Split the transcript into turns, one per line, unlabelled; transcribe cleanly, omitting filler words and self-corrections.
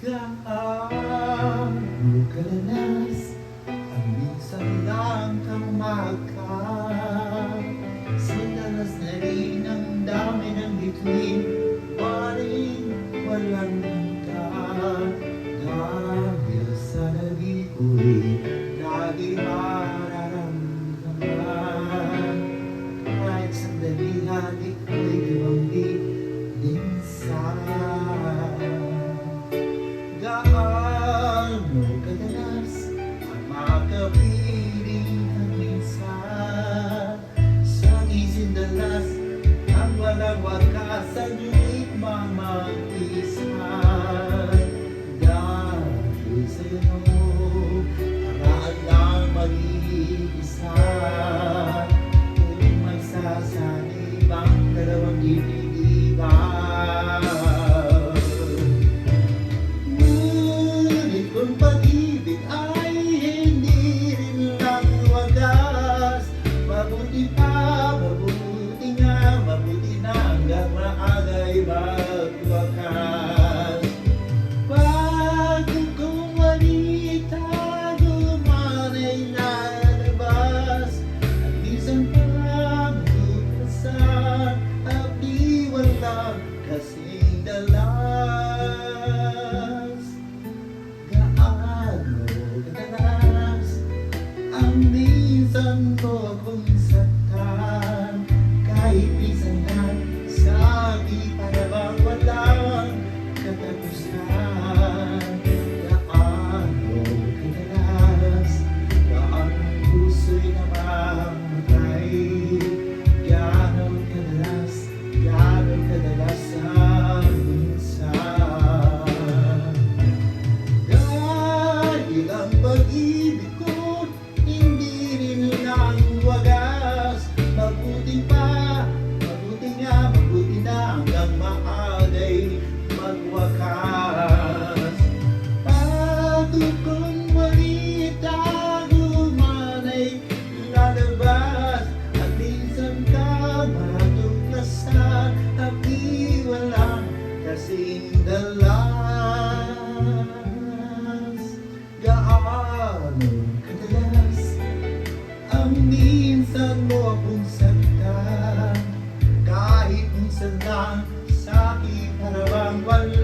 Gaano kadalas ang minsan lang kang sinalas na rin ang dami ng bituin, paring walang hanggan. Dahil sa nag-iko'y lagi mararamdaman, kahit sandali hati ko'y dumambig minsan. Gaano kadalas ang makapiling ng minsan, sa isindalas ang walang wakas sa nyo'y mamag-isa. Dahil sa'yo paraan lang mag-iisa, kung magsasanib ang dalawang dibdib-iban. Ngunit kung pag-ibig ay hindi rin lang wagas, mabuti pa, mabuti nga, mabuti na hanggang maagay magwakas. Bago kung manitago man ay lalabas, at minsan pa magdudasan, at di walang kasing dalas. Gaano kadalas ang minsan mo akong saktan, kahit minsan lang sa akin para bang walang katapusan. Gaano kadalas, gaano puso'y namamatay, gaano kadalas ang minsan. Dahil ang pag-ibig ko hindi rin lang wagas, mabuti pa, mabuti nga, mabuti na hanggang maagay magwakas. Bago kung manitago man ay lalabas, at minsan ka matuklasan, at di walang kasing dalas. Gaano kadalas ang minsan mo akong saktan, kahit minsan lang sa akin para bang wala